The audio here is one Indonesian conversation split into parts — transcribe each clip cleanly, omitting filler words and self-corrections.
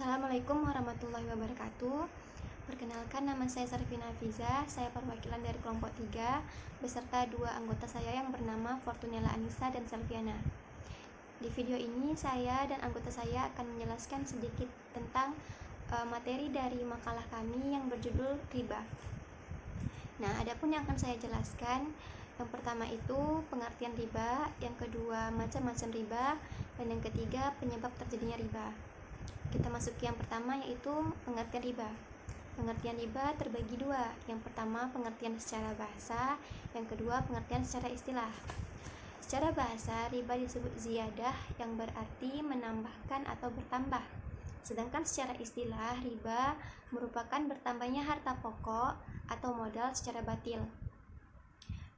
Assalamualaikum warahmatullahi wabarakatuh. Perkenalkan, nama saya Sarifina Fiza. Saya perwakilan dari kelompok 3 beserta dua anggota saya yang bernama Fortunella Anissa dan Selviana. Di video ini saya dan anggota saya akan menjelaskan sedikit tentang materi dari makalah kami yang berjudul riba. Nah, adapun yang akan saya jelaskan, yang pertama itu pengertian riba, yang kedua macam-macam riba, dan yang ketiga penyebab terjadinya riba. Kita masuk ke yang pertama, yaitu pengertian riba. Pengertian riba terbagi dua. Yang pertama pengertian secara bahasa, yang kedua pengertian secara istilah. Secara bahasa, riba disebut ziyadah yang berarti menambahkan atau bertambah. Sedangkan secara istilah, riba merupakan bertambahnya harta pokok atau modal secara batil.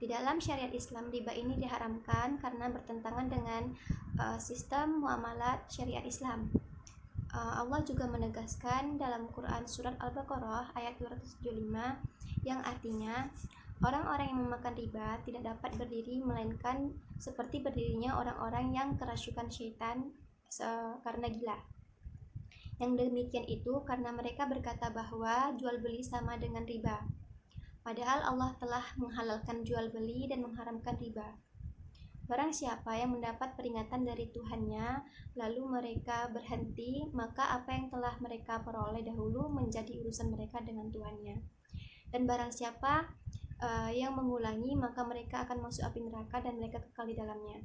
Di dalam syariat Islam, riba ini diharamkan karena bertentangan dengan sistem muamalat syariat Islam. Allah juga menegaskan dalam Quran Surat Al-Baqarah ayat 275 yang artinya orang-orang yang memakan riba tidak dapat berdiri melainkan seperti berdirinya orang-orang yang kerasukan syaitan karena gila. Yang demikian itu karena mereka berkata bahwa jual beli sama dengan riba. Padahal Allah telah menghalalkan jual beli dan mengharamkan riba. Barang siapa yang mendapat peringatan dari Tuhannya, lalu mereka berhenti, maka apa yang telah mereka peroleh dahulu menjadi urusan mereka dengan Tuhannya. Dan barang siapa yang mengulangi, maka mereka akan masuk api neraka dan mereka kekal di dalamnya.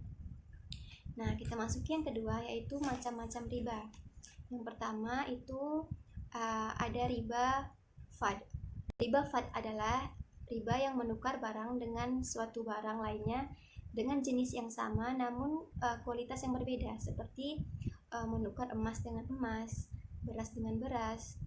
Nah, kita masuk yang kedua, yaitu macam-macam riba. Yang pertama itu ada riba fad. Riba fad adalah riba yang menukar barang dengan suatu barang lainnya dengan jenis yang sama namun kualitas yang berbeda, seperti menukar emas dengan emas, beras dengan beras,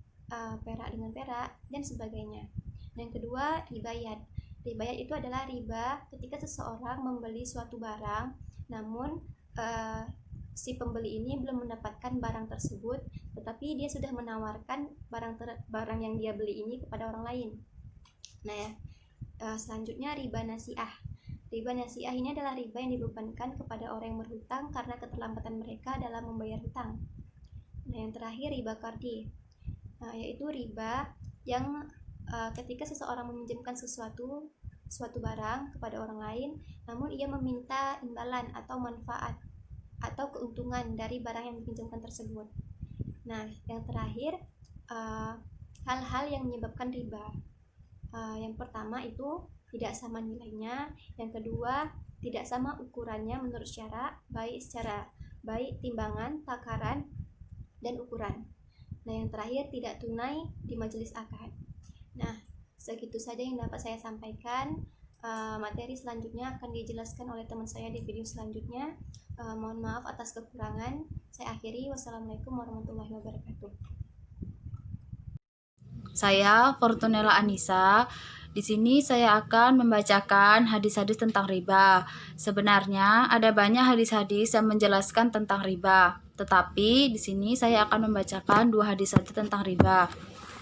perak dengan perak, dan sebagainya. Yang kedua, ribayat. Ribayat itu adalah riba ketika seseorang membeli suatu barang namun si pembeli ini belum mendapatkan barang tersebut, tetapi dia sudah menawarkan barang yang dia beli ini kepada orang lain. Nah, selanjutnya riba nasiah. Riba nasiah ini adalah riba yang dibebankan kepada orang yang berhutang karena keterlambatan mereka dalam membayar hutang. Nah, yang terakhir riba qardi, yaitu riba yang ketika seseorang meminjamkan suatu barang kepada orang lain, namun ia meminta imbalan atau manfaat atau keuntungan dari barang yang dipinjamkan tersebut. Nah, yang terakhir hal-hal yang menyebabkan riba. Yang pertama itu tidak sama nilainya, yang kedua tidak sama ukurannya menurut syara, baik timbangan, takaran, dan ukuran. Nah, yang terakhir tidak tunai di majelis akad. Nah, segitu saja yang dapat saya sampaikan. Materi selanjutnya akan dijelaskan oleh teman saya di video selanjutnya. Mohon maaf atas kekurangan. Saya akhiri. Wassalamualaikum warahmatullahi wabarakatuh. Saya Fortunella Anissa. Di sini saya akan membacakan hadis-hadis tentang riba. Sebenarnya ada banyak hadis-hadis yang menjelaskan tentang riba, tetapi di sini saya akan membacakan dua hadis saja tentang riba.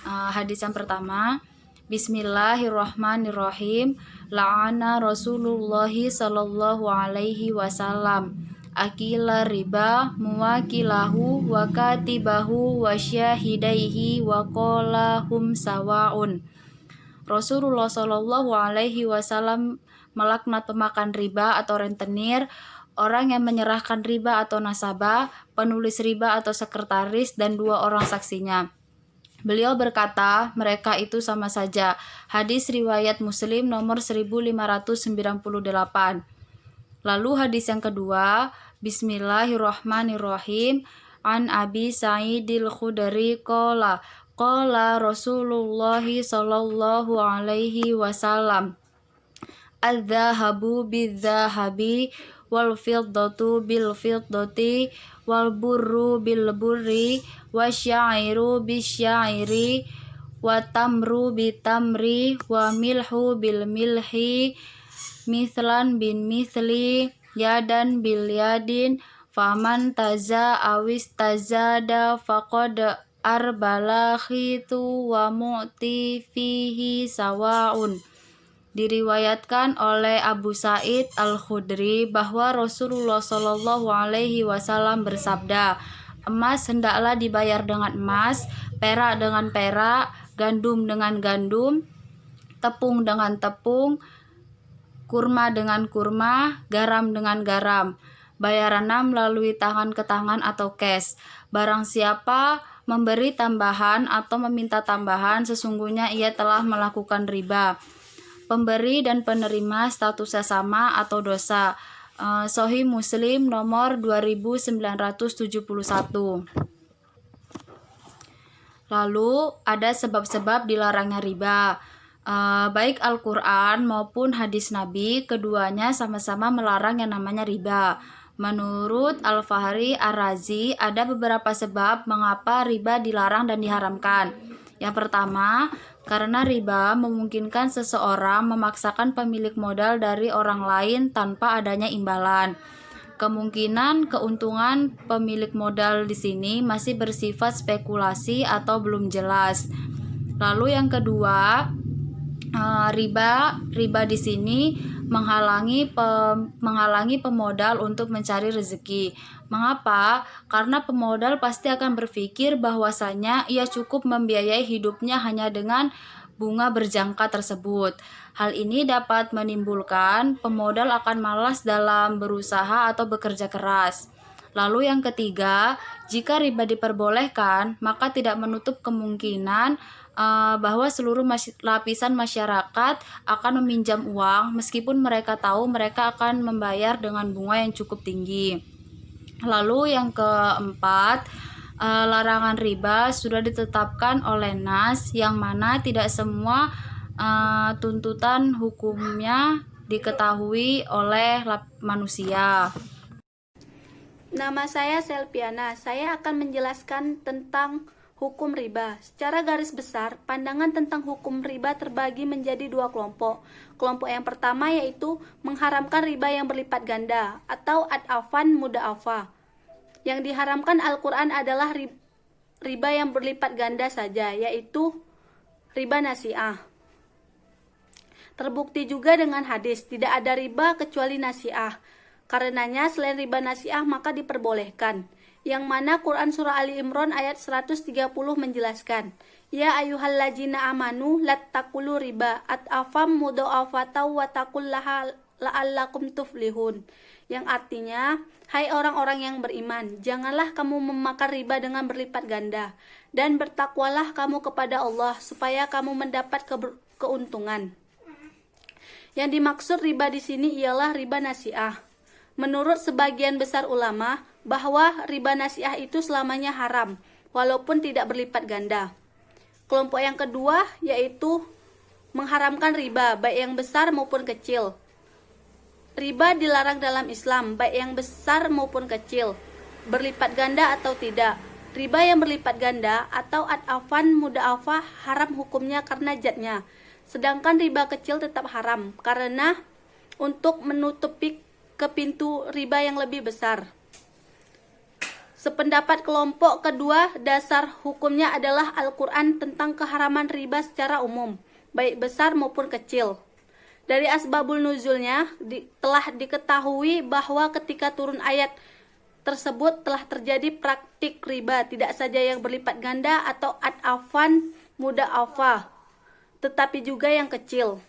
Hadis yang pertama, Bismillahirrahmanirrahim. La'ana Rasulullah sallallahu alaihi wasallam akila riba muwakilahu wa katibahu wa syahidaihi wa qala hum sawaun. Rasulullah Shallallahu alaihi wasallam melaknat pemakan riba atau rentenir, orang yang menyerahkan riba atau nasabah, penulis riba atau sekretaris, dan dua orang saksinya. Beliau berkata, mereka itu sama saja. Hadis riwayat Muslim nomor 1598. Lalu hadis yang kedua, Bismillahirrahmanirrahim. An Abi Sa'idil Khudri qala Rasulullah sallallahu alaihi wasallam adz-dzahabu bidz-dzahabi wal fiddatu bil fiddati wal burru bil burri wasyairu bisyairi wa tamru bitamri wa milhu bil milhi mithlan bin mithli yadan bil yadin faman taza awis tazada faqad arbala khitu wa mu'ti fihi sawaun. Diriwayatkan oleh Abu Sa'id Al-Khudri bahwa Rasulullah Shallallahu alaihi wasallam bersabda, Emas hendaklah dibayar dengan emas, perak dengan perak, gandum dengan gandum, tepung dengan tepung, kurma dengan kurma, garam dengan garam. Bayarannya melalui tangan ke tangan atau cash. Barang siapa memberi tambahan atau meminta tambahan, sesungguhnya ia telah melakukan riba. Pemberi dan penerima statusnya sama atau dosa. Sahih Muslim nomor 2971. Lalu ada sebab-sebab dilarangnya riba. Baik Al-Quran maupun hadis Nabi, keduanya sama-sama melarang yang namanya riba. Menurut Al-Fahri Ar-Razi, ada beberapa sebab mengapa riba dilarang dan diharamkan. Yang pertama, karena riba memungkinkan seseorang memaksakan pemilik modal dari orang lain tanpa adanya imbalan. Kemungkinan keuntungan pemilik modal di sini masih bersifat spekulasi atau belum jelas. Lalu yang kedua, riba di sini menghalangi pemodal untuk mencari rezeki. Mengapa? Karena pemodal pasti akan berpikir bahwasanya ia cukup membiayai hidupnya hanya dengan bunga berjangka tersebut. Hal ini dapat menimbulkan pemodal akan malas dalam berusaha atau bekerja keras. Lalu yang ketiga, jika riba diperbolehkan, maka tidak menutup kemungkinan bahwa seluruh lapisan masyarakat akan meminjam uang meskipun mereka tahu mereka akan membayar dengan bunga yang cukup tinggi. Lalu yang keempat, larangan riba sudah ditetapkan oleh Nas, yang mana tidak semua tuntutan hukumnya diketahui oleh manusia. Nama saya Selviana. Saya akan menjelaskan tentang hukum riba. Secara garis besar, pandangan tentang hukum riba terbagi menjadi dua kelompok. Kelompok yang pertama yaitu mengharamkan riba yang berlipat ganda atau ad-afan muda'afa. Yang diharamkan Al-Quran adalah riba yang berlipat ganda saja, yaitu riba nasi'ah. Terbukti juga dengan hadis, tidak ada riba kecuali nasi'ah. Karenanya selain riba nasi'ah maka diperbolehkan. Yang mana Quran Surah Ali Imran ayat 130 menjelaskan, Ya ayyuhalladzina amanu lattakulu riba at'afam mudha'afatan wa taqullaha la'allakum tuflihun. Yang artinya, hai orang-orang yang beriman, janganlah kamu memakan riba dengan berlipat ganda, dan bertakwalah kamu kepada Allah supaya kamu mendapat keuntungan. Yang dimaksud riba di sini ialah riba nasi'ah. Menurut sebagian besar ulama, bahwa riba nasi'ah itu selamanya haram, walaupun tidak berlipat ganda. Kelompok yang kedua yaitu mengharamkan riba, baik yang besar maupun kecil. Riba dilarang dalam Islam, baik yang besar maupun kecil, berlipat ganda atau tidak. Riba yang berlipat ganda atau ad-afan muda'afah haram hukumnya karena jatnya. Sedangkan riba kecil tetap haram, karena untuk menutupi ke pintu riba yang lebih besar. Sependapat kelompok kedua, dasar hukumnya adalah Al-Quran tentang keharaman riba secara umum, baik besar maupun kecil. Dari asbabul nuzulnya telah diketahui bahwa ketika turun ayat tersebut telah terjadi praktik riba, tidak saja yang berlipat ganda atau ad-afan muda'afah, tetapi juga yang kecil.